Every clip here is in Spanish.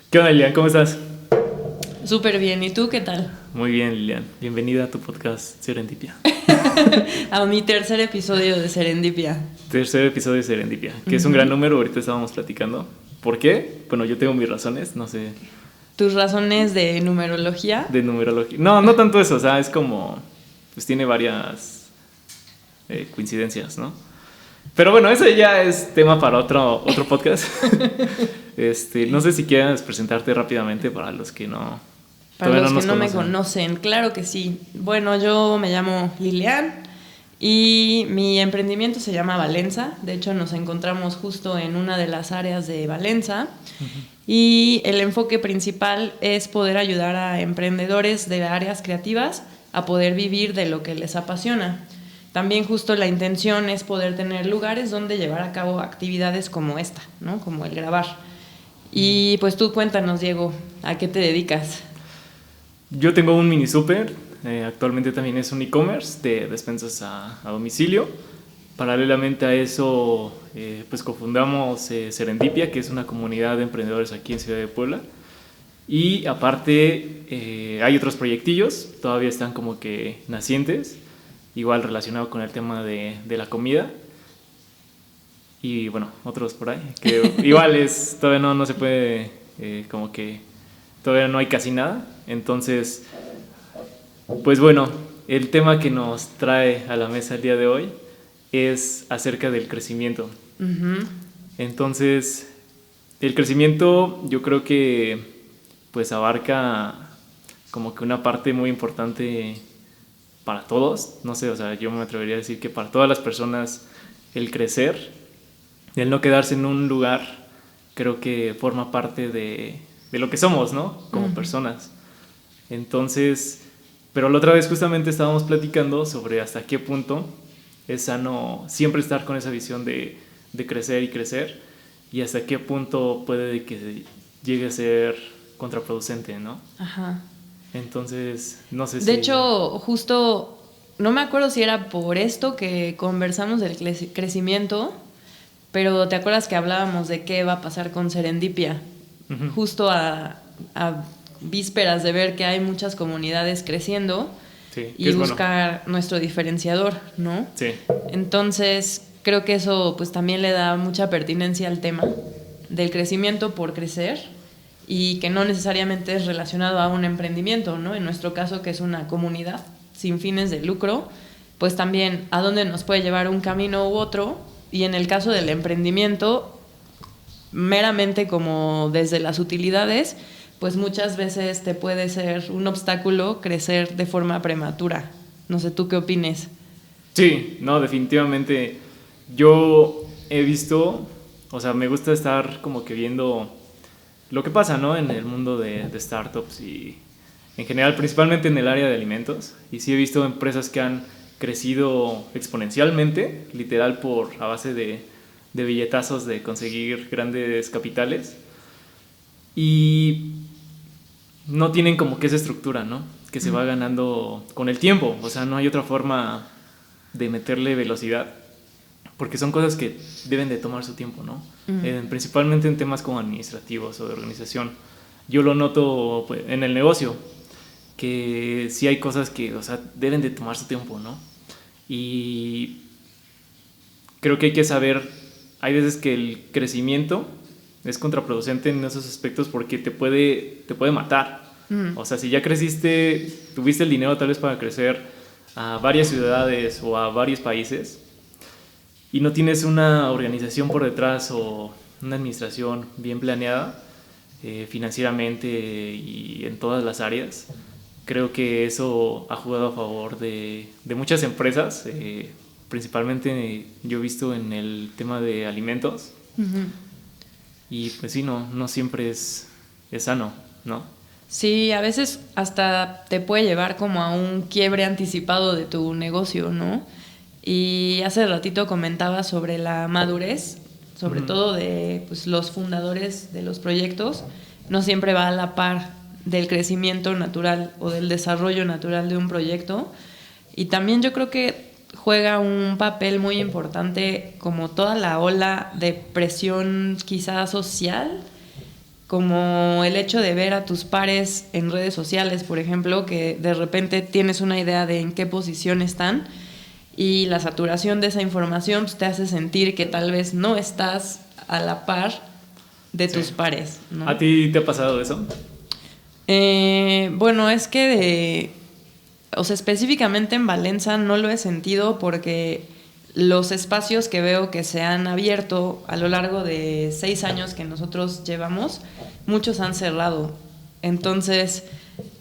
¿Qué onda, Lilian? ¿Cómo estás? Súper bien, ¿y tú qué tal? Muy bien, Lilian. Bienvenida a tu podcast Serendipia. A mi tercer episodio de Serendipia. Tercer episodio de Serendipia, que es un gran número, ahorita estábamos platicando. ¿Por qué? Bueno, yo tengo mis razones, no sé, ¿Tus razones de numerología? de numerología. No tanto eso, o sea, es como, pues tiene varias coincidencias, ¿no? Pero bueno, eso ya es tema para otro podcast. No sé si quieras presentarte rápidamente para los que no... Para todavía los que nos no me conocen. conocen, claro que sí. Bueno, yo me llamo Lilian y mi emprendimiento se llama Valenza. De hecho, nos encontramos justo en una de las áreas de Valenza. Y el enfoque principal es poder ayudar a emprendedores de áreas creativas a poder vivir de lo que les apasiona. También justo la intención es poder tener lugares donde llevar a cabo actividades como esta, ¿no? Como el grabar. Y pues tú cuéntanos, Diego, ¿a qué te dedicas? Yo tengo un mini super, actualmente también es un e-commerce de despensas a domicilio. Paralelamente a eso, pues cofundamos Serendipia, que es una comunidad de emprendedores aquí en Ciudad de Puebla. Y aparte hay otros proyectillos, todavía están como que nacientes, igual relacionado con el tema de la comida. Y bueno, otros por ahí, que igual todavía no se puede, como que todavía no hay casi nada. Entonces, pues bueno, el tema que nos trae a la mesa el día de hoy es acerca del crecimiento. Entonces, el crecimiento yo creo que pues abarca como que una parte muy importante para todos. No sé, o sea, yo me atrevería a decir que para todas las personas el crecer, el no quedarse en un lugar, creo que forma parte de lo que somos, ¿no? Como personas. Entonces, pero la otra vez justamente estábamos platicando sobre hasta qué punto es sano siempre estar con esa visión de crecer y crecer, y hasta qué punto puede que llegue a ser contraproducente, ¿no? Ajá. Entonces, no sé De si... hecho, justo, no me acuerdo si era por esto que conversamos del crecimiento, pero ¿te acuerdas que hablábamos de qué va a pasar con Serendipia? Ujú. Justo a vísperas de ver que hay muchas comunidades creciendo Sí, que y es bueno. buscar nuestro diferenciador, ¿no? Sí, Entonces, creo que eso pues también le da mucha pertinencia al tema del crecimiento por crecer y que no necesariamente es relacionado a un emprendimiento, ¿no? En nuestro caso, que es una comunidad sin fines de lucro, pues también a dónde nos puede llevar un camino u otro, y en el caso del emprendimiento, meramente como desde las utilidades, pues muchas veces te puede ser un obstáculo crecer de forma prematura. No sé, ¿tú qué opines? sí, no, definitivamente. Yo he visto, o sea, me gusta estar como que viendo lo que pasa, ¿no? En el mundo de startups y en general, principalmente en el área de alimentos. Y sí he visto empresas que han crecido exponencialmente, literal a base de billetazos de conseguir grandes capitales. Y no tienen como que esa estructura, ¿no? Que se va ganando con el tiempo. O sea, no hay otra forma de meterle velocidad, porque son cosas que deben de tomar su tiempo, ¿no? Principalmente en temas como administrativos o de organización. Yo lo noto pues, en el negocio, que sí hay cosas que, o sea, deben de tomar su tiempo, ¿no? Y creo que hay que saber, hay veces que el crecimiento es contraproducente en esos aspectos porque te puede matar. O sea, si ya creciste, tuviste el dinero tal vez para crecer a varias ciudades o a varios países y no tienes una organización por detrás o una administración bien planeada financieramente y en todas las áreas, creo que eso ha jugado a favor de muchas empresas, principalmente yo he visto en el tema de alimentos. Y pues sí, no siempre es sano, ¿no? Sí, a veces hasta te puede llevar como a un quiebre anticipado de tu negocio, ¿no? Y hace ratito comentaba sobre la madurez, sobre todo de pues, los fundadores de los proyectos, no siempre va a la par del crecimiento natural o del desarrollo natural de un proyecto. Y también yo creo que juega un papel muy importante como toda la ola de presión quizás social como el hecho de ver a tus pares en redes sociales, por ejemplo, que de repente tienes una idea de en qué posición están y la saturación de esa información pues, te hace sentir que tal vez no estás a la par de tus pares, ¿no? ¿A ti te ha pasado eso? Bueno, es que o sea, específicamente en Valenza no lo he sentido porque los espacios que veo que se han abierto a lo largo de 6 años que nosotros llevamos, muchos han cerrado. Entonces,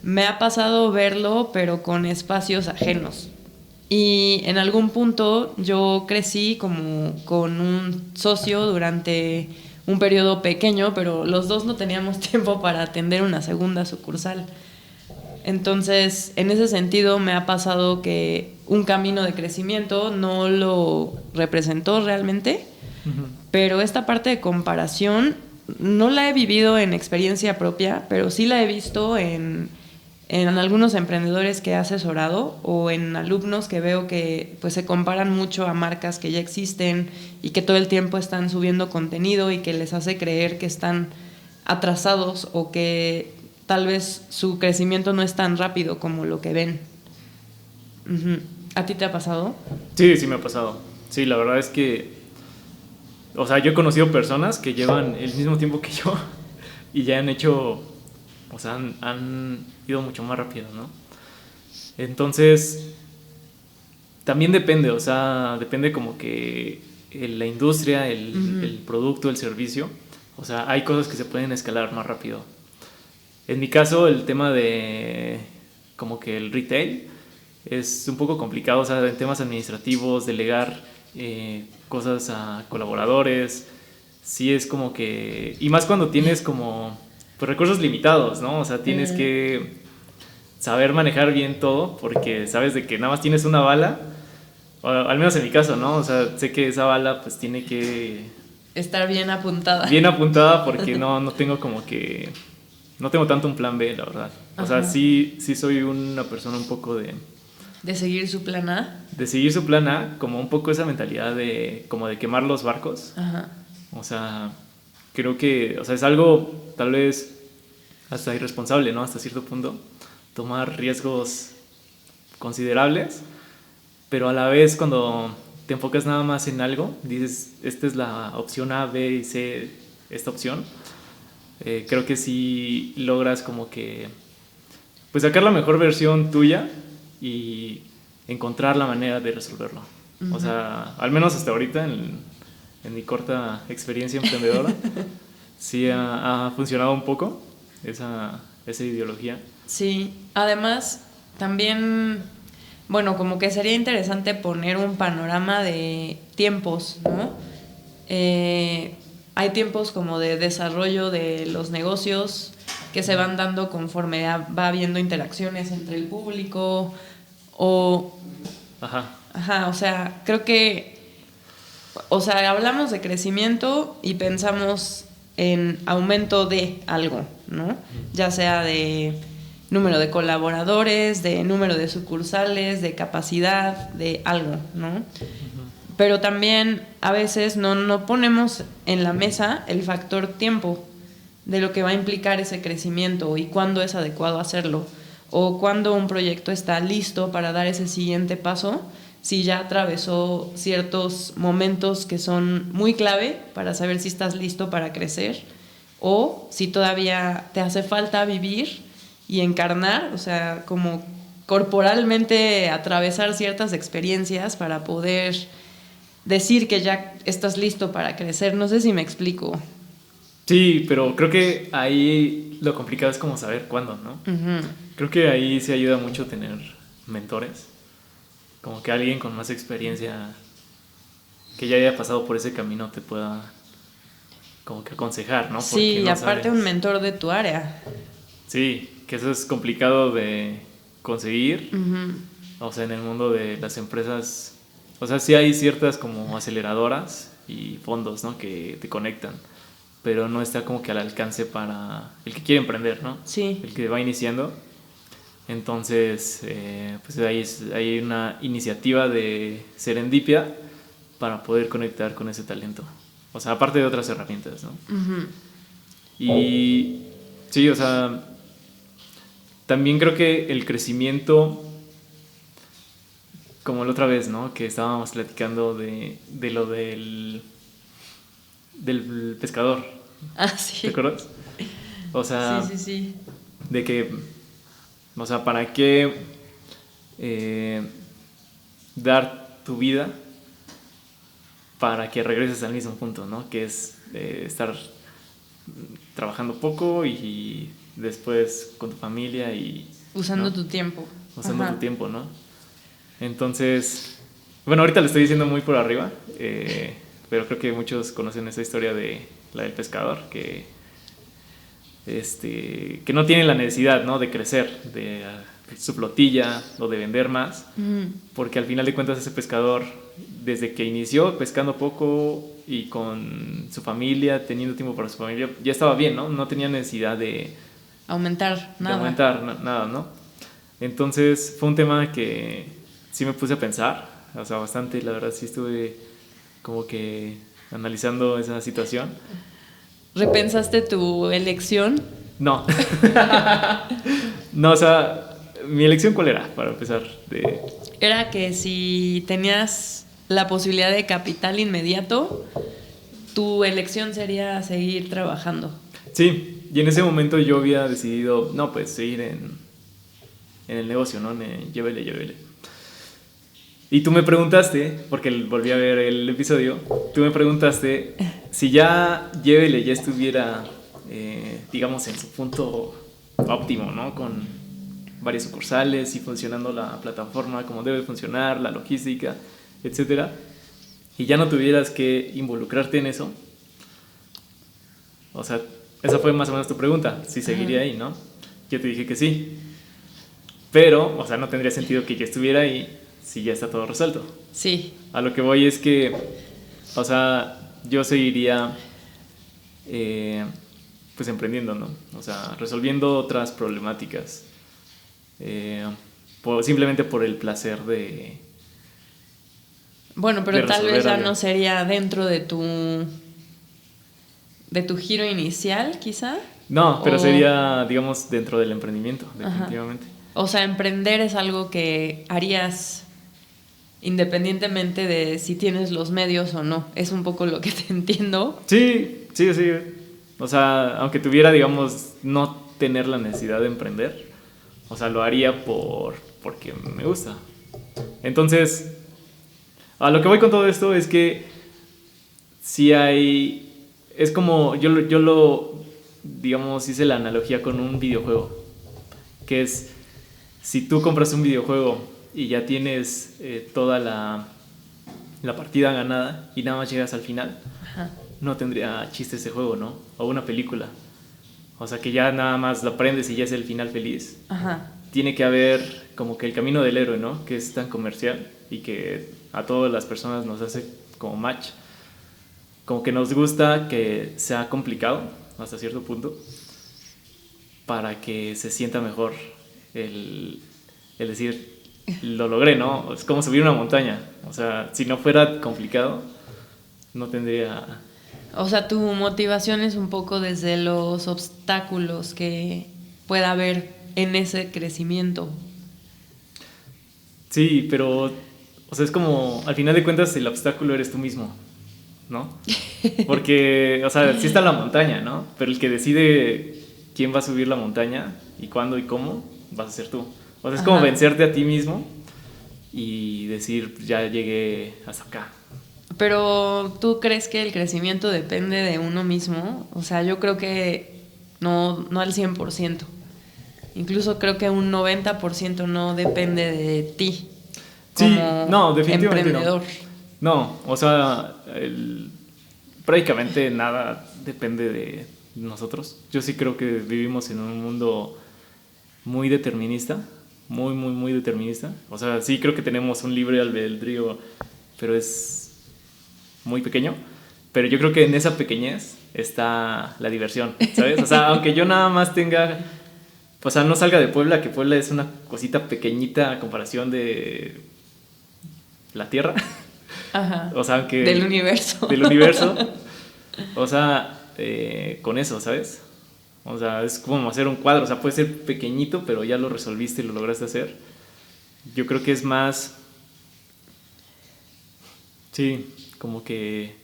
me ha pasado verlo, pero con espacios ajenos. Y en algún punto yo crecí como con un socio durante un periodo pequeño, pero los dos no teníamos tiempo para atender una segunda sucursal. Entonces, en ese sentido me ha pasado que un camino de crecimiento no lo representó realmente, pero esta parte de comparación no la he vivido en experiencia propia, pero sí la he visto en algunos emprendedores que he asesorado o en alumnos que veo que pues, se comparan mucho a marcas que ya existen y que todo el tiempo están subiendo contenido y que les hace creer que están atrasados o que tal vez su crecimiento no es tan rápido como lo que ven. ¿A ti te ha pasado? Sí, sí me ha pasado. Sí, la verdad es que, o sea, yo he conocido personas que llevan el mismo tiempo que yo y ya han hecho, o sea, han ido mucho más rápido, ¿no? Entonces, también depende, o sea, depende como que la industria, el producto, el servicio, o sea, hay cosas que se pueden escalar más rápido. En mi caso, el tema de como que el retail es un poco complicado, o sea, en temas administrativos, delegar cosas a colaboradores, sí es como que... Y más cuando tienes como pues, recursos limitados, ¿no? O sea, tienes que saber manejar bien todo porque sabes de que nada más tienes una bala, o al menos en mi caso, ¿no? O sea, sé que esa bala pues tiene que... Estar bien apuntada. Bien apuntada porque no tengo como que... No tengo tanto un plan B, la verdad. O sea, sí soy una persona un poco de... De seguir su plan A. De seguir su plan A, como un poco esa mentalidad de... Como de quemar los barcos. Ajá. O sea, creo que... O sea, es algo tal vez hasta irresponsable, ¿no? Hasta cierto punto. Tomar riesgos considerables. Pero a la vez cuando te enfocas nada más en algo, dices, esta es la opción A, B y C, esta opción. Creo que sí logras como que pues sacar la mejor versión tuya y encontrar la manera de resolverlo. O sea, al menos hasta ahorita en mi corta experiencia emprendedora sí ha funcionado un poco esa ideología. Sí, además también, bueno, como que sería interesante poner un panorama de tiempos, ¿no? Hay tiempos como de desarrollo de los negocios que se van dando conforme va habiendo interacciones entre el público o... Ajá, o sea, creo que... O sea, hablamos de crecimiento y pensamos en aumento de algo, ¿no? Ya sea de número de colaboradores, de número de sucursales, de capacidad, de algo, ¿no? Pero también a veces no ponemos en la mesa el factor tiempo de lo que va a implicar ese crecimiento y cuándo es adecuado hacerlo o cuándo un proyecto está listo para dar ese siguiente paso si ya atravesó ciertos momentos que son muy clave para saber si estás listo para crecer o si todavía te hace falta vivir y encarnar, o sea, como corporalmente atravesar ciertas experiencias para poder decir que ya estás listo para crecer. No sé si me explico. Sí, pero creo que ahí lo complicado es como saber cuándo, ¿no? Creo que ahí sí ayuda mucho tener mentores. Como que alguien con más experiencia que ya haya pasado por ese camino te pueda como que aconsejar, ¿no? Porque sí, y no aparte sabes. Un mentor de tu área. Sí, que eso es complicado de conseguir. O sea, en el mundo de las empresas, o sea, sí hay ciertas como aceleradoras y fondos, ¿no? Que te conectan, pero no está como que al alcance para el que quiere emprender, ¿no? Sí. El que va iniciando. Entonces, pues hay una iniciativa de serendipia para poder conectar con ese talento. O sea, aparte de otras herramientas, ¿no? Y sí, o sea, también creo que el crecimiento, como la otra vez, ¿no? Que estábamos platicando de lo del pescador. Ah, ¿Te sí. acuerdas? O sea, Sí, sí, sí. de que, o sea, ¿para qué eh, dar tu vida para que regreses al mismo punto, ¿no? Que es estar trabajando poco y después con tu familia y, Usando ¿no? tu tiempo. Usando tu Ajá. tiempo, ¿no? Entonces, bueno, ahorita lo estoy diciendo muy por arriba, pero creo que muchos conocen esa historia de la del pescador, que no tiene la necesidad, ¿no? De crecer, de su flotilla o de vender más, porque al final de cuentas ese pescador, desde que inició pescando poco y con su familia, teniendo tiempo para su familia, ya estaba bien, ¿no? No tenía necesidad Aumentar, de nada. aumentar nada, ¿no? Entonces fue un tema que sí me puse a pensar, o sea, bastante, la verdad sí estuve como que analizando esa situación. ¿Repensaste tu elección? No, no, o sea, mi elección cuál era, para empezar, Era que si tenías la posibilidad de capital inmediato, tu elección sería seguir trabajando. Sí, y en ese momento yo había decidido, no, pues seguir en el negocio, ¿no? Llévele, llévele. Y tú me preguntaste, porque volví a ver el episodio, tú me preguntaste si ya Llévele ya estuviera, digamos, en su punto óptimo, ¿no? Con varias sucursales y funcionando la plataforma como debe funcionar, la logística, etcétera, y ya no tuvieras que involucrarte en eso. O sea, esa fue más o menos tu pregunta, si seguiría ahí, ¿no? Yo te dije que sí, pero, o sea, no tendría sentido que yo estuviera ahí si ya está todo resuelto. Sí. A lo que voy es que, o sea, yo seguiría pues emprendiendo, ¿no? O sea, resolviendo otras problemáticas. Simplemente por el placer Bueno, de pero tal resolver vez ya algo. no sería dentro de tu giro inicial, quizá. No, pero O- sería, digamos, dentro del emprendimiento, Ajá. definitivamente. O sea, emprender es algo que harías independientemente de si tienes los medios o no. Es un poco lo que te entiendo. Sí, sí, sí. O sea, aunque tuviera, digamos, no tener la necesidad de emprender, o sea, lo haría porque me gusta. Entonces, a lo que voy con todo esto es que si hay... Es como, digamos, hice la analogía con un videojuego, que es, si tú compras un videojuego y ya tienes toda la partida ganada y nada más llegas al final, Ajá. no tendría chiste ese juego, ¿no? O una película. O sea, que ya nada más la prendes y ya es el final feliz. Ajá. Tiene que haber como que el camino del héroe, ¿no? Que es tan comercial y que a todas las personas nos hace como match. Como que nos gusta que sea complicado hasta cierto punto para que se sienta mejor el decir, lo logré, ¿no? Es como subir una montaña. O sea, si no fuera complicado, no tendría... O sea, tu motivación es un poco desde los obstáculos que pueda haber en ese crecimiento. Sí, pero, o sea, es como, al final de cuentas, el obstáculo eres tú mismo, ¿no? Porque, o sea, sí está la montaña, ¿no? Pero el que decide quién va a subir la montaña y cuándo y cómo, vas a ser tú. O sea, es como Ajá. vencerte a ti mismo y decir, ya llegué hasta acá. Pero ¿tú crees que el crecimiento depende de uno mismo? O sea, yo creo que no al 100%. Incluso creo que un 90% no depende de ti Sí, como no, definitivamente emprendedor. no. No, o sea, prácticamente nada depende de nosotros. Yo sí creo que vivimos en un mundo muy determinista, muy, muy, muy determinista. O sea, sí creo que tenemos un libre albedrío, pero es muy pequeño. Pero yo creo que en esa pequeñez está la diversión, ¿sabes? O sea, aunque yo nada más tenga, o sea, no salga de Puebla, que Puebla es una cosita pequeñita a comparación de la Tierra. Ajá. O sea, aunque... Del universo. Del universo. O sea, con eso, ¿sabes? O sea, es como hacer un cuadro. O sea, puede ser pequeñito, pero ya lo resolviste y lo lograste hacer. Yo creo que es más... Sí, como que...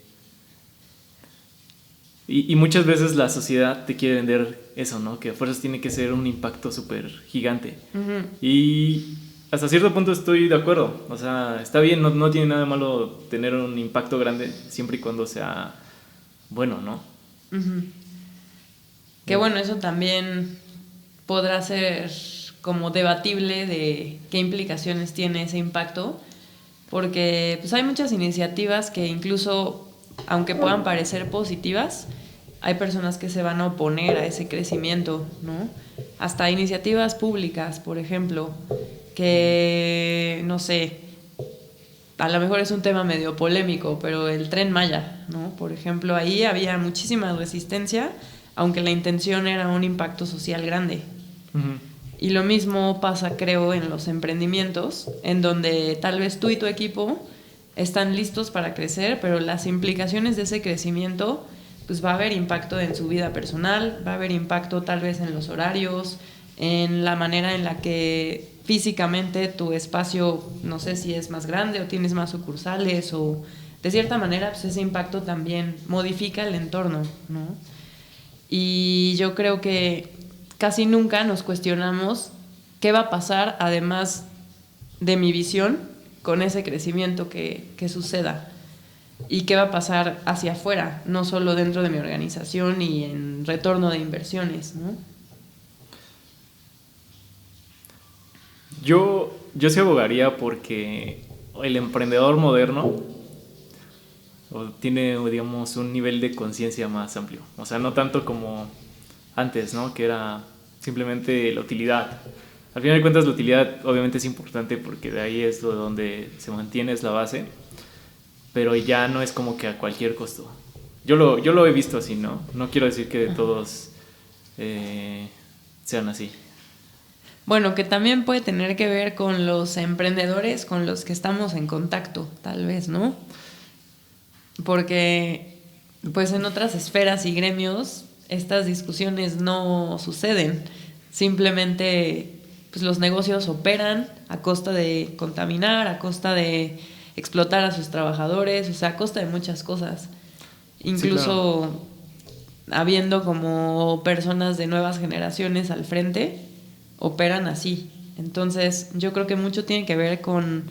Y muchas veces la sociedad te quiere vender eso, ¿no? Que a fuerzas tiene que ser un impacto súper gigante. Ujú. Y hasta cierto punto estoy de acuerdo. O sea, está bien, no tiene nada de malo tener un impacto grande siempre y cuando sea bueno, ¿no? Ujú. Que bueno, eso también podrá ser como debatible de qué implicaciones tiene ese impacto, porque pues hay muchas iniciativas que incluso, aunque puedan parecer positivas, hay personas que se van a oponer a ese crecimiento, ¿no? Hasta iniciativas públicas, por ejemplo, que, no sé, a lo mejor es un tema medio polémico, pero el Tren Maya, ¿no? Por ejemplo, ahí había muchísima resistencia, aunque la intención era un impacto social grande. Ujú. Y lo mismo pasa, creo, en los emprendimientos, en donde tal vez tú y tu equipo están listos para crecer, pero las implicaciones de ese crecimiento, pues va a haber impacto en su vida personal, va a haber impacto tal vez en los horarios, en la manera en la que físicamente tu espacio, no sé si es más grande o tienes más sucursales, o de cierta manera pues ese impacto también modifica el entorno, ¿no? Y yo creo que casi nunca nos cuestionamos qué va a pasar, además de mi visión, con ese crecimiento que suceda. Y qué va a pasar hacia afuera, no solo dentro de mi organización y en retorno de inversiones, ¿no? Yo sí abogaría porque el emprendedor moderno tiene, digamos, un nivel de conciencia más amplio. O sea, no tanto como antes, ¿no? Que era simplemente la utilidad. Al final de cuentas, la utilidad obviamente es importante porque de ahí es de donde se mantiene, es la base, pero ya no es como que a cualquier costo. Yo lo he visto así, ¿no? No quiero decir que todos sean así. Bueno, que también puede tener que ver con los emprendedores con los que estamos en contacto, tal vez, ¿no? Porque pues en otras esferas y gremios estas discusiones no suceden. Simplemente pues los negocios operan a costa de contaminar, a costa de explotar a sus trabajadores, o sea, a costa de muchas cosas. Sí, claro. Incluso habiendo como personas de nuevas generaciones al frente, operan así. Entonces, yo creo que mucho tiene que ver con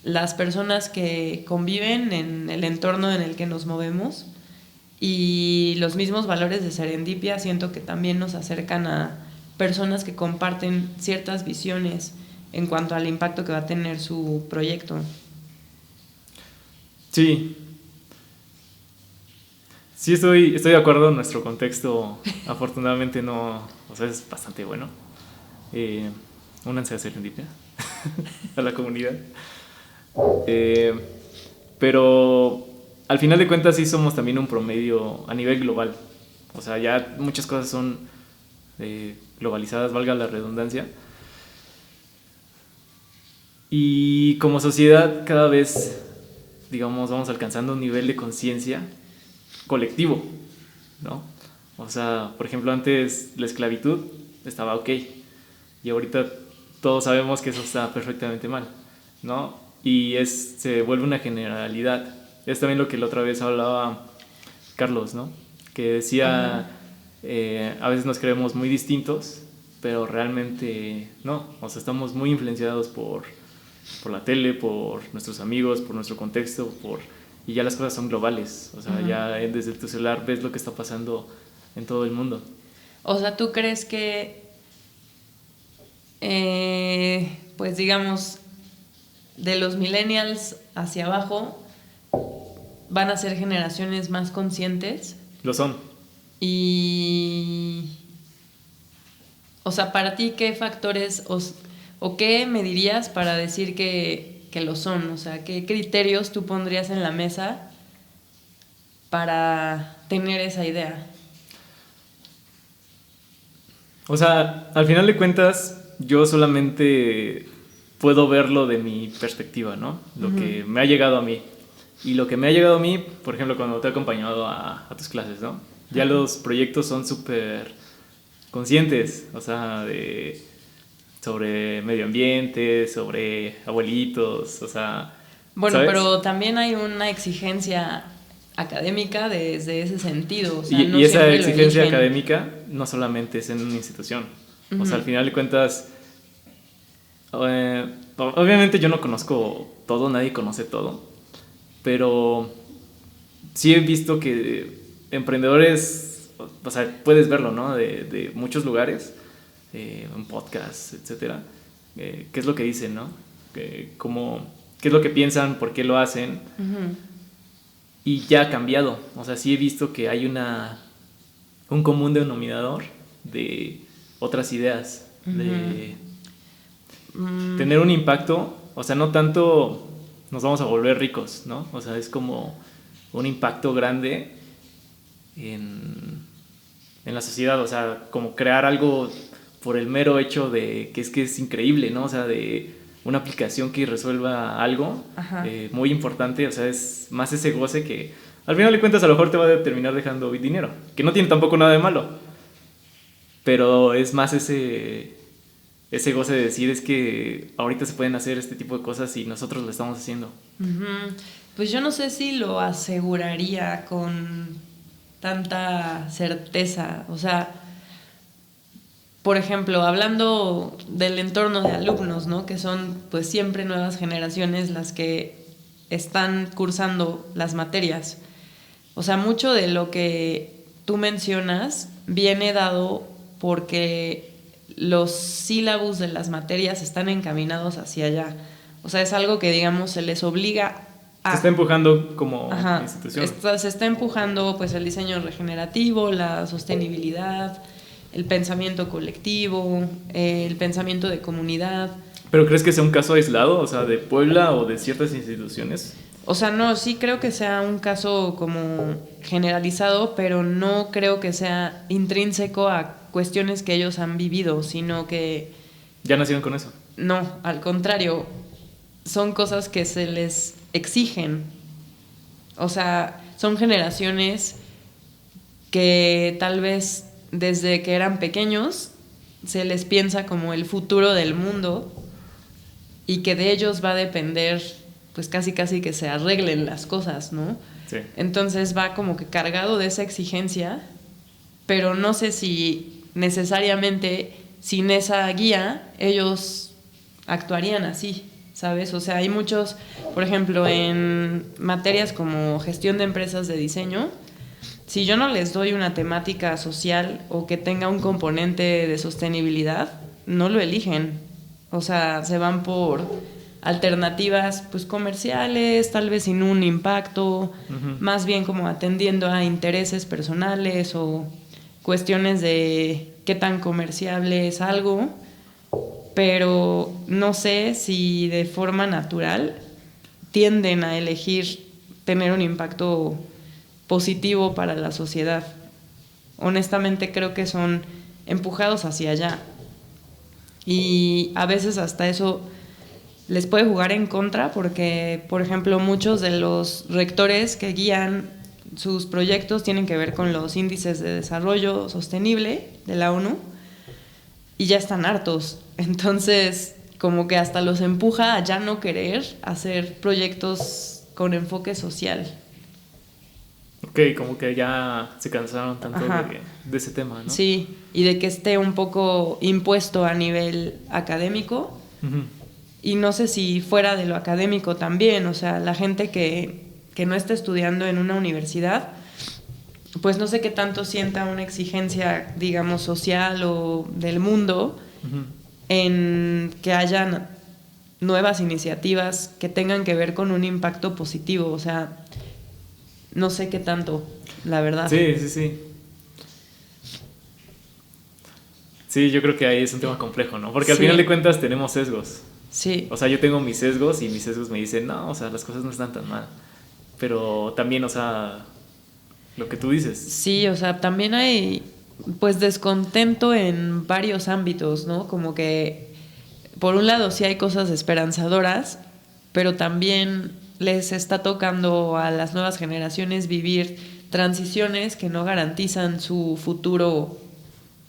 las personas que conviven en el entorno en el que nos movemos, y los mismos valores de serendipia siento que también nos acercan a personas que comparten ciertas visiones en cuanto al impacto que va a tener su proyecto. Sí, sí estoy de acuerdo. Nuestro contexto afortunadamente no, o sea, es bastante bueno. Eh, Únanse a Serendipia, a la comunidad. Eh, pero al final de cuentas sí somos también un promedio a nivel global. O sea, ya muchas cosas son globalizadas, valga la redundancia. Y como sociedad cada vez, digamos, vamos alcanzando un nivel de conciencia colectivo, ¿no? O sea, por ejemplo, antes la esclavitud estaba ok y ahorita todos sabemos que eso está perfectamente mal, ¿no? Y se vuelve una generalidad. Es también lo que la otra vez hablaba Carlos, ¿no? Que decía, a veces nos creemos muy distintos, pero realmente no. O sea, estamos muy influenciados por la tele, por nuestros amigos, por nuestro contexto, y ya las cosas son globales. O sea, ya desde tu celular ves lo que está pasando en todo el mundo. O sea, ¿tú crees que, pues digamos, de los millennials hacia abajo van a ser generaciones más conscientes? Lo son. Y, o sea, para ti, ¿qué factores o qué me dirías para decir que lo son? O sea, ¿qué criterios tú pondrías en la mesa para tener esa idea? O sea, al final de cuentas, yo solamente puedo verlo de mi perspectiva, ¿no? Lo que me ha llegado a mí. Y lo que me ha llegado a mí, por ejemplo, cuando te he acompañado a tus clases, ¿no? Ya los proyectos son súper conscientes, o sea, sobre medio ambiente, sobre abuelitos, o sea, Bueno, ¿sabes? pero también hay una exigencia académica desde ese sentido, o sea, no Y esa siempre lo exigencia eligen. académica no solamente es en una institución, o sea, al final de cuentas, obviamente yo no conozco todo, nadie conoce todo, pero sí he visto que emprendedores, o sea, puedes verlo, ¿no? De muchos lugares, en podcasts, etcétera. ¿Qué es lo que dicen, no? ¿Qué es lo que piensan? ¿Por qué lo hacen? Ujú. Y ya ha cambiado. O sea, sí he visto que hay un común denominador de otras ideas, de tener un impacto. O sea, no tanto nos vamos a volver ricos, ¿no? O sea, es como un impacto grande en la sociedad, o sea, como crear algo por el mero hecho de que es increíble, ¿no? O sea, de una aplicación que resuelva algo Ajá. muy importante, o sea, es más ese goce que al final de cuentas a lo mejor te va a terminar dejando dinero, que no tiene tampoco nada de malo, pero es más ese goce de decir es que ahorita se pueden hacer este tipo de cosas y nosotros lo estamos haciendo. Ujú. Pues yo no sé si lo aseguraría con tanta certeza. O sea, por ejemplo, hablando del entorno de alumnos, ¿no? Que son pues siempre nuevas generaciones las que están cursando las materias. O sea, mucho de lo que tú mencionas viene dado porque los sílabus de las materias están encaminados hacia allá. O sea, es algo que, digamos, se les obliga Se está a... empujando como Ajá, institución. se está empujando pues el diseño regenerativo, la sostenibilidad, el pensamiento colectivo, el pensamiento de comunidad. ¿Pero crees que sea un caso aislado, o sea, de Puebla o de ciertas instituciones? O sea, no, sí creo que sea un caso como generalizado, pero no creo que sea intrínseco a cuestiones que ellos han vivido, sino que Ya nacieron con eso. no, al contrario, son cosas que se les exigen. O sea, son generaciones que tal vez desde que eran pequeños se les piensa como el futuro del mundo y que de ellos va a depender pues casi casi que se arreglen las cosas, ¿no? Sí. Entonces va como que cargado de esa exigencia, pero no sé si necesariamente sin esa guía ellos actuarían así, ¿sabes? O sea, hay muchos, por ejemplo, en materias como gestión de empresas de diseño, si yo no les doy una temática social o que tenga un componente de sostenibilidad, no lo eligen. O sea, se van por alternativas pues comerciales, tal vez sin un impacto, más bien como atendiendo a intereses personales o cuestiones de qué tan comerciable es algo, pero no sé si de forma natural tienden a elegir tener un impacto positivo para la sociedad. Honestamente creo que son empujados hacia allá. Y a veces hasta eso les puede jugar en contra porque, por ejemplo, muchos de los rectores que guían sus proyectos tienen que ver con los índices de desarrollo sostenible de la ONU y ya están hartos. Entonces, como que hasta los empuja a ya no querer hacer proyectos con enfoque social. Ok, como que ya se cansaron tanto de ese tema, ¿no? Sí, y de que esté un poco impuesto a nivel académico. Uh-huh. Y no sé si fuera de lo académico también, o sea, la gente que no está estudiando en una universidad, pues no sé qué tanto sienta una exigencia, digamos, social o del mundo Uh-huh. en que haya nuevas iniciativas que tengan que ver con un impacto positivo, o sea, no sé qué tanto, la verdad. Sí, sí, sí. Sí, yo creo que ahí es un tema complejo, ¿no? Porque al Sí. final de cuentas tenemos sesgos. Sí. O sea, yo tengo mis sesgos y mis sesgos me dicen, no, o sea, las cosas no están tan mal. Pero también, o sea, lo que tú dices. Sí, o sea, también hay pues descontento en varios ámbitos, ¿no? Como que por un lado sí hay cosas esperanzadoras, pero también les está tocando a las nuevas generaciones vivir transiciones que no garantizan su futuro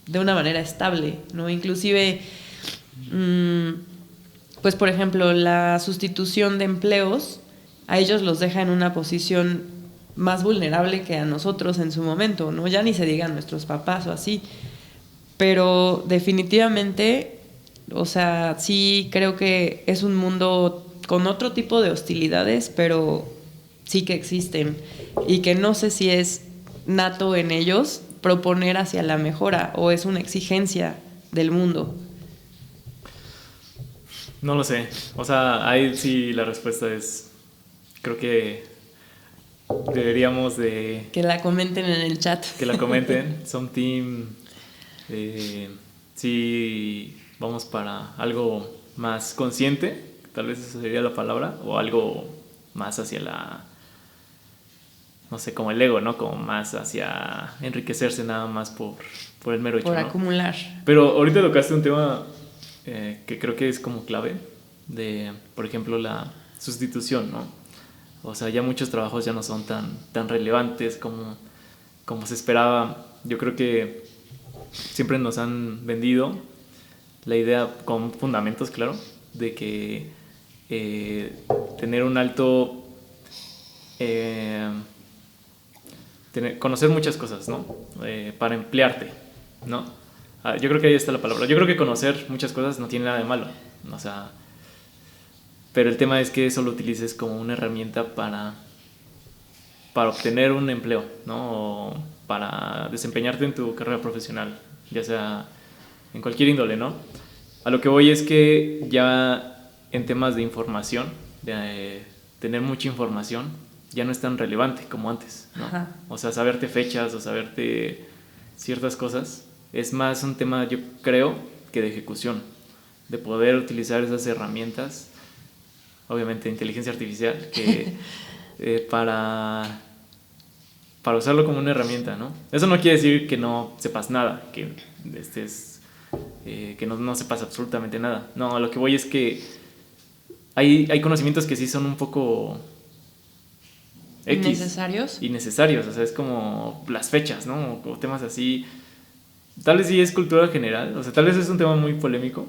de una manera estable, ¿no? Inclusive, pues por ejemplo, la sustitución de empleos a ellos los deja en una posición más vulnerable que a nosotros en su momento, ¿no? Ya ni se digan nuestros papás o así, pero definitivamente, o sea, sí creo que es un mundo con otro tipo de hostilidades, pero sí que existen y que no sé si es nato en ellos proponer hacia la mejora o es una exigencia del mundo. No lo sé. O sea, ahí sí la respuesta es, creo que deberíamos de Que la comenten en el chat. que la comenten. Son team, sí, vamos para algo más consciente, tal vez esa sería la palabra, o algo más hacia la, no sé, como el ego, ¿no? Como más hacia enriquecerse nada más por el mero hecho, Por ¿no? acumular. Pero ahorita tocaste un tema que creo que es como clave de, por ejemplo, la sustitución, ¿no? O sea, ya muchos trabajos ya no son tan relevantes como se esperaba. Yo creo que siempre nos han vendido la idea con fundamentos, claro, de que tener un alto... conocer muchas cosas, ¿no? Para emplearte, ¿no? Yo creo que ahí está la palabra. Yo creo que conocer muchas cosas no tiene nada de malo. O sea, pero el tema es que eso lo utilices como una herramienta para obtener un empleo, ¿no? O para desempeñarte en tu carrera profesional, ya sea en cualquier índole, ¿no? A lo que voy es que ya en temas de información, de tener mucha información, ya no es tan relevante como antes, ¿no? Ajá. O sea, saberte fechas o saberte ciertas cosas es más un tema, yo creo, que de ejecución, de poder utilizar esas herramientas, obviamente inteligencia artificial, que para usarlo como una herramienta, ¿no? Eso no quiere decir que no sepas nada, que estés que no sepas absolutamente nada. No, a lo que voy es que hay conocimientos que sí son un poco innecesarios, o sea, es como las fechas, ¿no? O temas así. Tal vez sí es cultura general, o sea, tal vez es un tema muy polémico,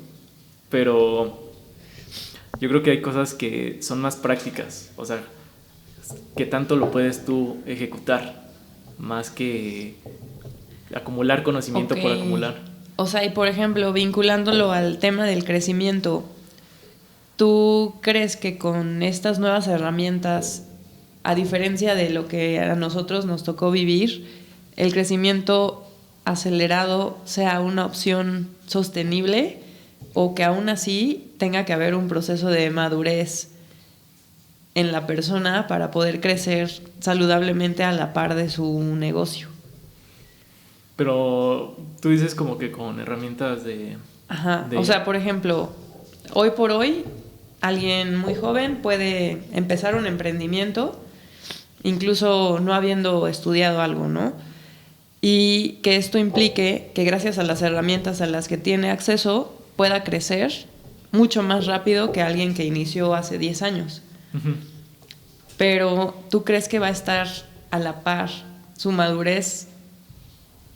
pero yo creo que hay cosas que son más prácticas, o sea, que tanto lo puedes tú ejecutar, más que acumular conocimiento por acumular. O sea, y por ejemplo, vinculándolo al tema del crecimiento, ¿tú crees que con estas nuevas herramientas, a diferencia de lo que a nosotros nos tocó vivir, el crecimiento acelerado sea una opción sostenible o que aún así tenga que haber un proceso de madurez en la persona para poder crecer saludablemente a la par de su negocio? Pero tú dices como que con herramientas Ajá. O sea, por ejemplo, hoy por hoy, alguien muy joven puede empezar un emprendimiento, incluso no habiendo estudiado algo, ¿no? Y que esto implique que gracias a las herramientas a las que tiene acceso pueda crecer mucho más rápido que alguien que inició hace 10 años. Uh-huh. Pero ¿tú crees que va a estar a la par su madurez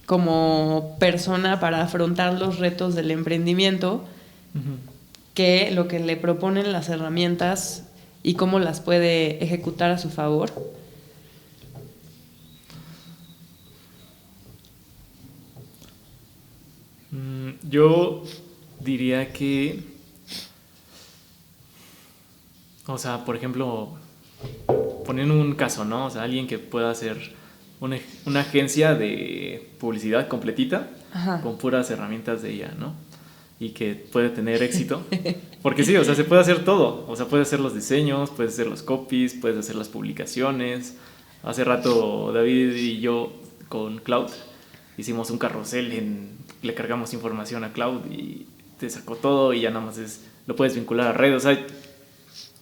como persona para afrontar los retos del emprendimiento, uh-huh, que lo que le proponen las herramientas y cómo las puede ejecutar a su favor? Yo diría que, o sea, por ejemplo, poniendo un caso, ¿no? O sea, alguien que pueda hacer una agencia de publicidad completita, ajá, con puras herramientas de ella, ¿no? Y que puede tener éxito. Porque sí, o sea, se puede hacer todo. O sea, puedes hacer los diseños, puedes hacer los copies, puedes hacer las publicaciones. Hace rato David y yo con Cloud hicimos un carrusel, le cargamos información a Cloud y te sacó todo y ya nada más lo puedes vincular a red. O sea,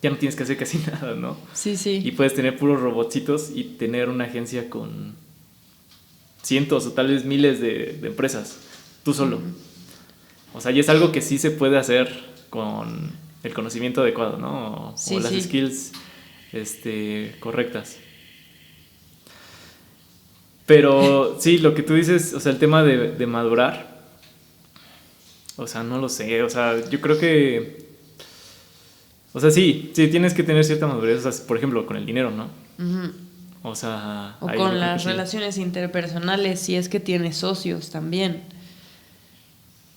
ya no tienes que hacer casi nada, ¿no? Sí, sí. Y puedes tener puros robotcitos y tener una agencia con cientos o tal vez miles de empresas, tú solo. O sea, y es algo que sí se puede hacer con el conocimiento adecuado, ¿no? Sí, o las sí, skills correctas. Pero sí, lo que tú dices, o sea, el tema de madurar, O sea, no lo sé. O sea, yo creo que... O sea, sí, tienes que tener cierta madurez. O sea, por ejemplo, con el dinero, ¿no? Ujú. O sea... O ahí yo con creo que las sí. relaciones interpersonales, si es que tienes socios también.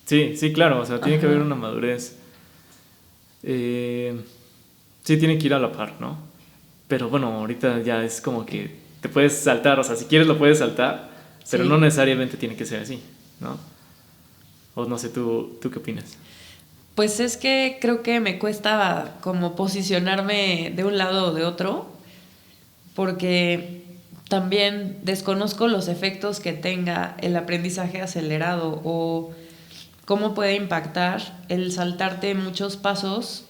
Sí, claro. O sea, tiene que haber Ajá. una madurez. Sí, tiene que ir a la par, ¿no? Pero bueno, ahorita ya es como que te puedes saltar. O sea, si quieres lo puedes saltar, pero no Sí. necesariamente tiene que ser así, ¿no? O no sé, ¿tú qué opinas? Pues es que creo que me cuesta como posicionarme de un lado o de otro, porque también desconozco los efectos que tenga el aprendizaje acelerado o cómo puede impactar el saltarte muchos pasos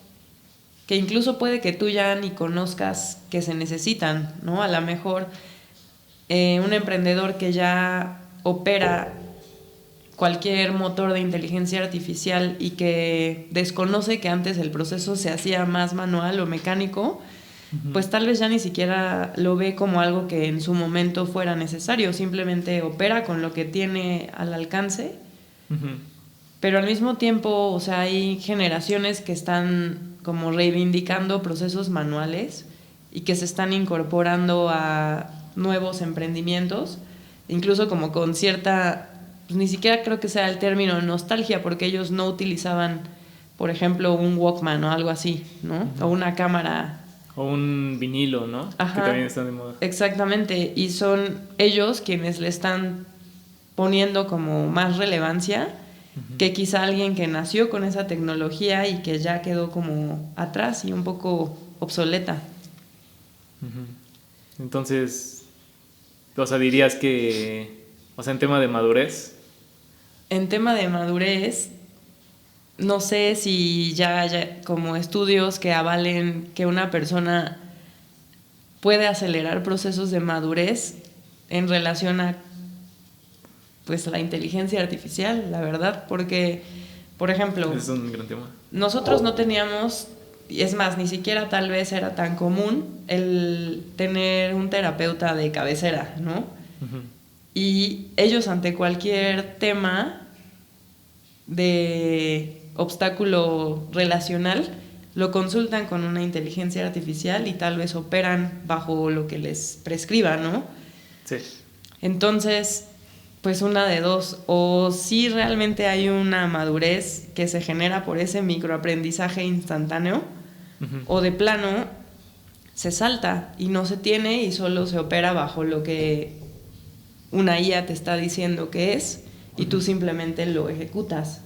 que incluso puede que tú ya ni conozcas que se necesitan, ¿no? A lo mejor un emprendedor que ya opera cualquier motor de inteligencia artificial y que desconoce que antes el proceso se hacía más manual o mecánico, pues tal vez ya ni siquiera lo ve como algo que en su momento fuera necesario, simplemente opera con lo que tiene al alcance, Ujú. pero al mismo tiempo, o sea, hay generaciones que están como reivindicando procesos manuales y que se están incorporando a nuevos emprendimientos, incluso como con cierta, pues ni siquiera creo que sea el término nostalgia, porque ellos no utilizaban, por ejemplo, un Walkman o algo así, ¿no? O una cámara. O un vinilo, ¿no? Que también Ajá, están de moda. exactamente. Y son ellos quienes le están poniendo como más relevancia que quizá alguien que nació con esa tecnología y que ya quedó como atrás y un poco obsoleta. Ujú. Entonces, o sea, dirías que, o sea, en tema de madurez, En tema de madurez, no sé si ya haya como estudios que avalen que una persona puede acelerar procesos de madurez en relación a pues la inteligencia artificial, la verdad, porque por ejemplo, es un gran tema. nosotros no teníamos, y es más, ni siquiera tal vez era tan común el tener un terapeuta de cabecera, ¿no? Ujú. Y ellos ante cualquier tema de obstáculo relacional lo consultan con una inteligencia artificial y tal vez operan bajo lo que les prescriba, ¿no? Sí. Entonces, pues una de dos, o si realmente hay una madurez que se genera por ese microaprendizaje instantáneo, Ujú. o de plano se salta y no se tiene y solo se opera bajo lo que una IA te está diciendo que es y tú simplemente lo ejecutas.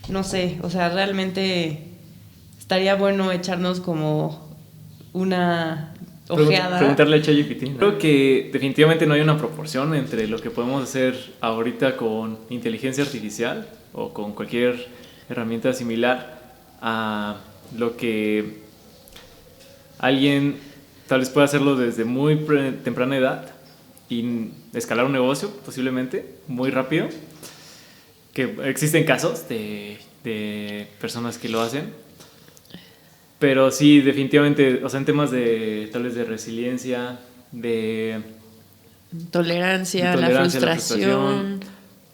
No sé, o sea, realmente estaría bueno echarnos como una ojeada. Preguntarle a ChatGPT, ¿no? Creo que definitivamente no hay una proporción entre lo que podemos hacer ahorita con inteligencia artificial o con cualquier herramienta similar a lo que alguien tal vez pueda hacerlo desde muy temprana edad y escalar un negocio posiblemente muy rápido, que existen casos de personas que lo hacen. Pero sí, definitivamente, o sea, en temas de tal vez de resiliencia, de Tolerancia, la tolerancia a la frustración, frustración.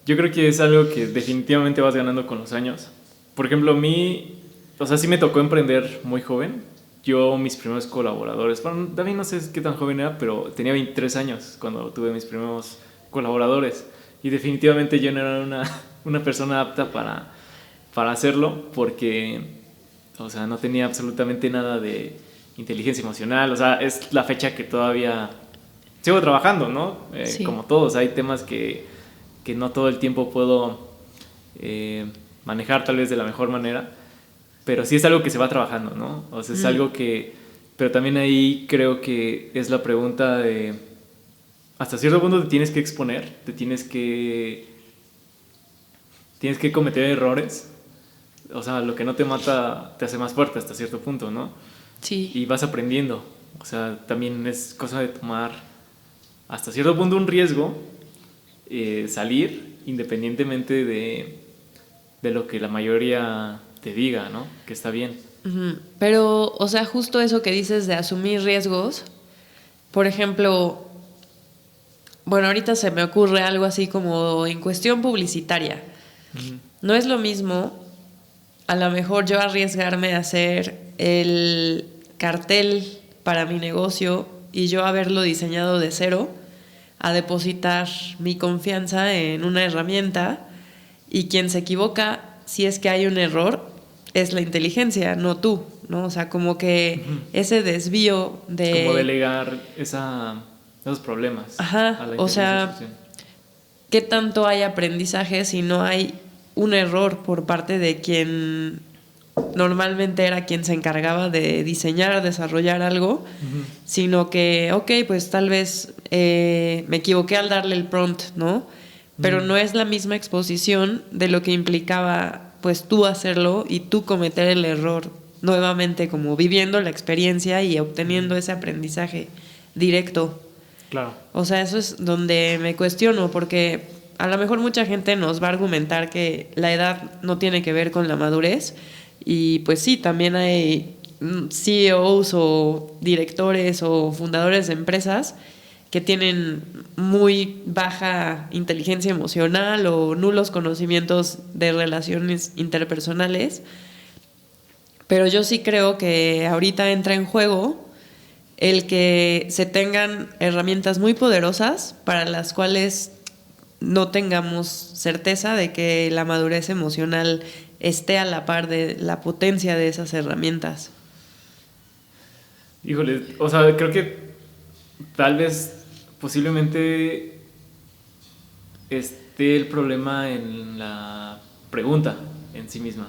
yo creo que es algo que definitivamente vas ganando con los años. Por ejemplo, a mí, o sea, sí me tocó emprender muy joven. Yo, mis primeros colaboradores, bueno, también no sé qué tan joven era, pero tenía 23 años cuando tuve mis primeros colaboradores. Y definitivamente yo no era una persona apta para hacerlo porque, o sea, no tenía absolutamente nada de inteligencia emocional. O sea, es la fecha que todavía sigo trabajando, ¿no? Sí. Como todos, hay temas que no todo el tiempo puedo manejar tal vez de la mejor manera, pero sí es algo que se va trabajando, ¿no? O sea, es algo que... Pero también ahí creo que es la pregunta de... Hasta cierto punto te tienes que exponer, tienes que cometer errores. O sea, lo que no te mata te hace más fuerte hasta cierto punto, ¿no? Sí. Y vas aprendiendo. O sea, también es cosa de tomar hasta cierto punto un riesgo, salir independientemente de lo que la mayoría te diga, ¿no? Que está bien. Pero, o sea, justo eso que dices de asumir riesgos, por ejemplo, bueno, ahorita se me ocurre algo así como en cuestión publicitaria. no es lo mismo a lo mejor yo arriesgarme a hacer el cartel para mi negocio y yo haberlo diseñado de cero, a depositar mi confianza en una herramienta, y quien se equivoca, si es que hay un error, es la inteligencia, no tú, ¿no? O sea, como que ese desvío de... Es como delegar esos problemas Ajá, a la o inteligencia sea, artificial. ¿qué tanto hay aprendizaje si no hay un error por parte de quien normalmente era quien se encargaba de diseñar, desarrollar algo, sino que, ok, pues tal vez me equivoqué al darle el prompt, ¿no? Pero no es la misma exposición de lo que implicaba pues tú hacerlo y tú cometer el error nuevamente, como viviendo la experiencia y obteniendo ese aprendizaje directo. Claro. O sea, eso es donde me cuestiono, porque a lo mejor mucha gente nos va a argumentar que la edad no tiene que ver con la madurez, y pues sí, también hay CEOs o directores o fundadores de empresas que tienen muy baja inteligencia emocional o nulos conocimientos de relaciones interpersonales, pero yo sí creo que ahorita entra en juego el que se tengan herramientas muy poderosas para las cuales no tengamos certeza de que la madurez emocional esté a la par de la potencia de esas herramientas. Híjole, o sea, creo que tal vez posiblemente esté el problema en la pregunta en sí misma,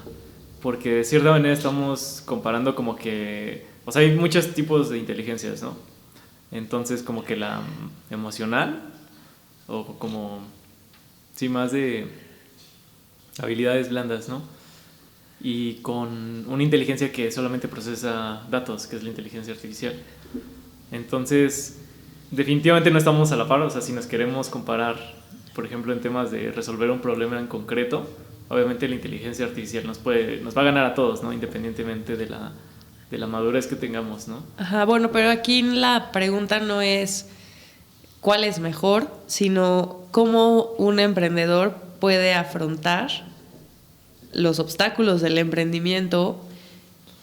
porque de cierta manera estamos comparando como que, o sea, hay muchos tipos de inteligencias, ¿no? Entonces como que la emocional, o como, sí, más de habilidades blandas, ¿no? Y con una inteligencia que solamente procesa datos, que es la inteligencia artificial. Entonces, definitivamente no estamos a la par. O sea, si nos queremos comparar, por ejemplo, en temas de resolver un problema en concreto, obviamente la inteligencia artificial nos va a ganar a todos, ¿no? Independientemente de la madurez que tengamos, ¿no? Ajá, bueno, pero aquí la pregunta no es cuál es mejor, sino cómo un emprendedor puede afrontar los obstáculos del emprendimiento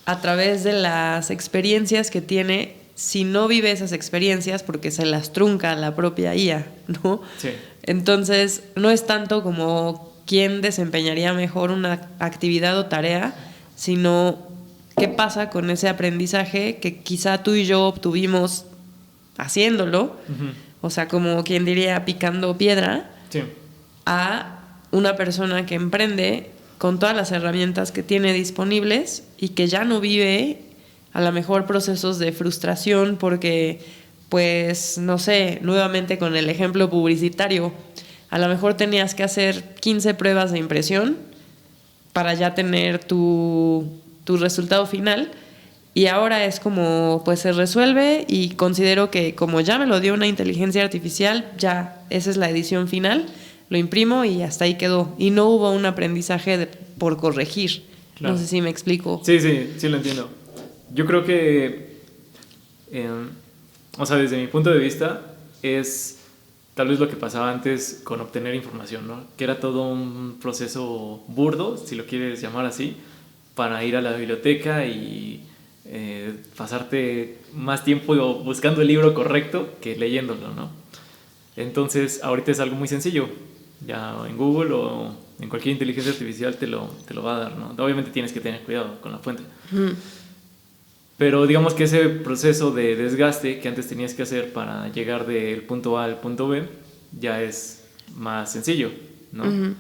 a través de las experiencias que tiene, si no vive esas experiencias, porque se las trunca la propia IA, ¿no? Sí. Entonces, no es tanto como quién desempeñaría mejor una actividad o tarea, sino qué pasa con ese aprendizaje que quizá tú y yo obtuvimos haciéndolo, o sea, como quien diría picando piedra, Sí. a una persona que emprende con todas las herramientas que tiene disponibles y que ya no vive a lo mejor procesos de frustración porque, pues, no sé, nuevamente con el ejemplo publicitario, a lo mejor tenías que hacer 15 pruebas de impresión para ya tener tu resultado final, y ahora es como, pues se resuelve, y considero que como ya me lo dio una inteligencia artificial, ya esa es la edición final, lo imprimo y hasta ahí quedó. Y no hubo un aprendizaje por corregir. Claro. No sé si me explico. Sí, lo entiendo. Yo creo que, o sea, desde mi punto de vista, es tal vez lo que pasaba antes con obtener información, ¿no? Que era todo un proceso burdo, si lo quieres llamar así, para ir a la biblioteca y pasarte más tiempo buscando el libro correcto que leyéndolo, ¿no? Entonces, ahorita es algo muy sencillo. Ya en Google o en cualquier inteligencia artificial te lo va a dar, ¿no? Obviamente tienes que tener cuidado con la fuente. Pero digamos que ese proceso de desgaste que antes tenías que hacer para llegar del punto A al punto B ya es más sencillo, ¿no?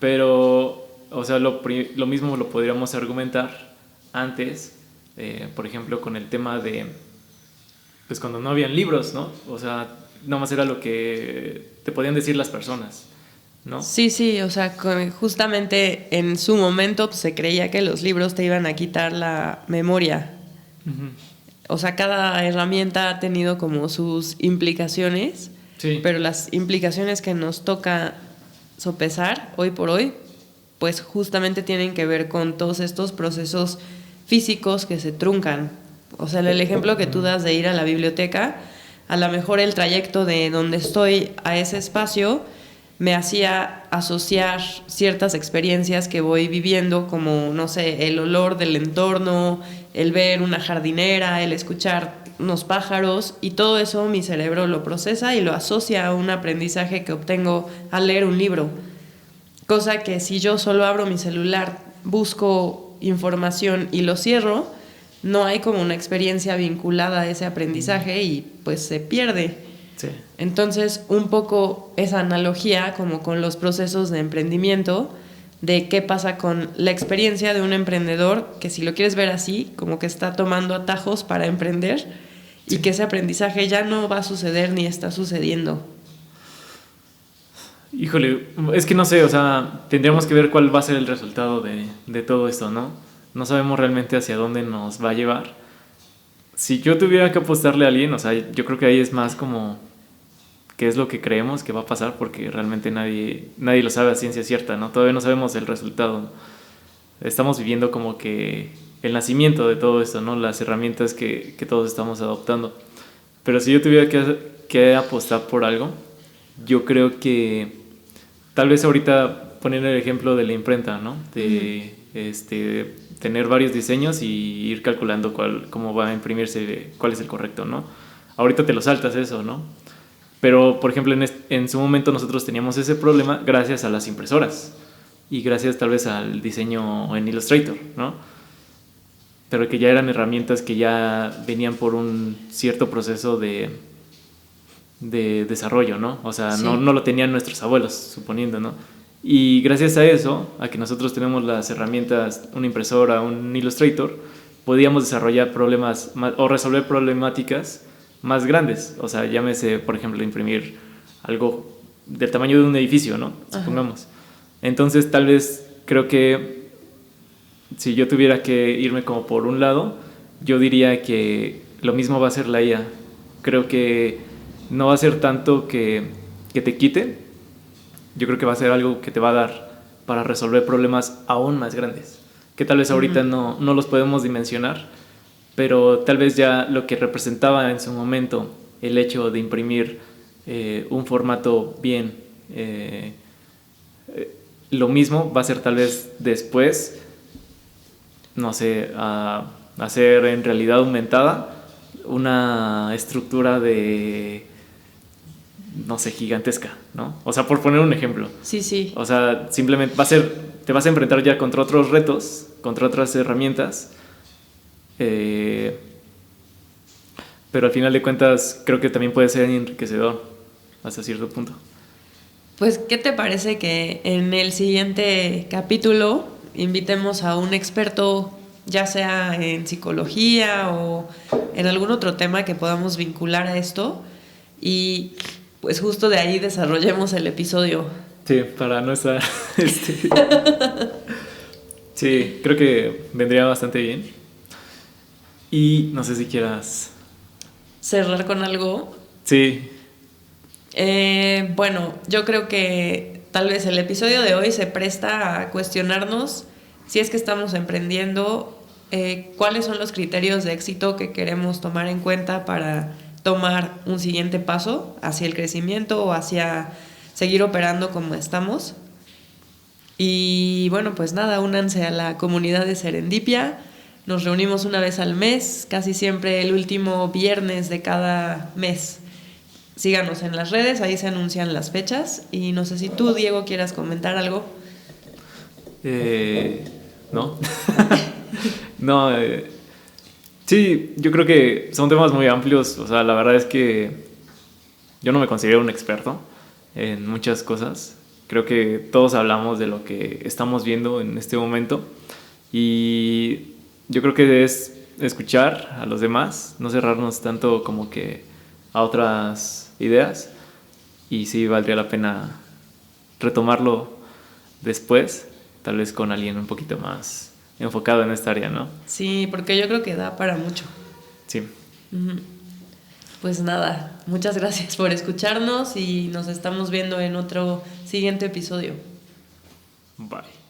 Pero, o sea, lo mismo lo podríamos argumentar antes, por ejemplo, con el tema de, pues cuando no habían libros, ¿no? O sea, nada más era lo que te podían decir las personas, ¿no? Sí, o sea, justamente en su momento pues, se creía que los libros te iban a quitar la memoria. O sea, cada herramienta ha tenido como sus implicaciones, sí, pero las implicaciones que nos toca sopesar hoy por hoy, pues justamente tienen que ver con todos estos procesos físicos que se truncan. O sea, el ejemplo que tú das de ir a la biblioteca, a lo mejor el trayecto de donde estoy a ese espacio me hacía asociar ciertas experiencias que voy viviendo, como, no sé, el olor del entorno, el ver una jardinera, el escuchar unos pájaros, y todo eso mi cerebro lo procesa y lo asocia a un aprendizaje que obtengo al leer un libro. Cosa que si yo solo abro mi celular, busco información y lo cierro, no hay como una experiencia vinculada a ese aprendizaje y pues se pierde. Sí. Entonces, un poco esa analogía como con los procesos de emprendimiento, de qué pasa con la experiencia de un emprendedor, que si lo quieres ver así, como que está tomando atajos para emprender, sí, y que ese aprendizaje ya no va a suceder ni está sucediendo. Híjole, es que no sé, o sea, tendríamos que ver cuál va a ser el resultado de todo esto, ¿no? No sabemos realmente hacia dónde nos va a llevar. Si yo tuviera que apostarle a alguien, o sea, yo creo que ahí es más como qué es lo que creemos que va a pasar, porque realmente nadie lo sabe a ciencia cierta, ¿no? Todavía no sabemos el resultado. Estamos viviendo como que el nacimiento de todo esto, ¿no? Las herramientas que todos estamos adoptando. Pero si yo tuviera que apostar por algo, yo creo que tal vez ahorita poniendo el ejemplo de la imprenta, ¿no? De tener varios diseños y ir calculando cómo va a imprimirse, cuál es el correcto, ¿no? Ahorita te lo saltas eso, ¿no? Pero, por ejemplo, en su momento nosotros teníamos ese problema gracias a las impresoras y gracias tal vez al diseño en Illustrator, ¿no? Pero que ya eran herramientas que ya venían por un cierto proceso de desarrollo, ¿no? O sea, sí, no lo tenían nuestros abuelos, suponiendo, ¿no? Y gracias a eso, a que nosotros tenemos las herramientas, una impresora, un Illustrator, podíamos desarrollar problemas o resolver problemáticas más grandes. O sea, llámese, por ejemplo, imprimir algo del tamaño de un edificio, ¿no? Supongamos. Entonces, tal vez creo que si yo tuviera que irme como por un lado, yo diría que lo mismo va a ser la IA. Creo que no va a ser tanto que te quite. Yo creo que va a ser algo que te va a dar para resolver problemas aún más grandes, que tal vez ahorita no los podemos dimensionar, pero tal vez ya lo que representaba en su momento el hecho de imprimir un formato bien, lo mismo va a ser tal vez después, no sé, a hacer en realidad aumentada una estructura de, no sé, gigantesca, ¿no? O sea, por poner un ejemplo. Sí, sí. O sea, simplemente te vas a enfrentar ya contra otros retos, contra otras herramientas, pero al final de cuentas creo que también puede ser enriquecedor hasta cierto punto. Pues, ¿qué te parece que en el siguiente capítulo invitemos a un experto, ya sea en psicología o en algún otro tema que podamos vincular a esto, y pues justo de ahí desarrollemos el episodio? Sí, para no estar... Sí, creo que vendría bastante bien. Y no sé si quieras... ¿Cerrar con algo? Sí. Bueno, yo creo que tal vez el episodio de hoy se presta a cuestionarnos si es que estamos emprendiendo, cuáles son los criterios de éxito que queremos tomar en cuenta para tomar un siguiente paso hacia el crecimiento o hacia seguir operando como estamos. Y bueno, pues nada, únanse a la comunidad de Serendipia. Nos reunimos una vez al mes, casi siempre el último viernes de cada mes. Síganos en las redes, ahí se anuncian las fechas. Y no sé si tú, Diego, quieras comentar algo. No. No, sí, yo creo que son temas muy amplios. O sea, la verdad es que yo no me considero un experto en muchas cosas. Creo que todos hablamos de lo que estamos viendo en este momento. Y yo creo que es escuchar a los demás, no cerrarnos tanto como que a otras ideas, y sí valdría la pena retomarlo después, tal vez con alguien un poquito más enfocado en esta área, ¿no? Sí, porque yo creo que da para mucho. Sí. Pues nada, muchas gracias por escucharnos y nos estamos viendo en otro siguiente episodio. Bye.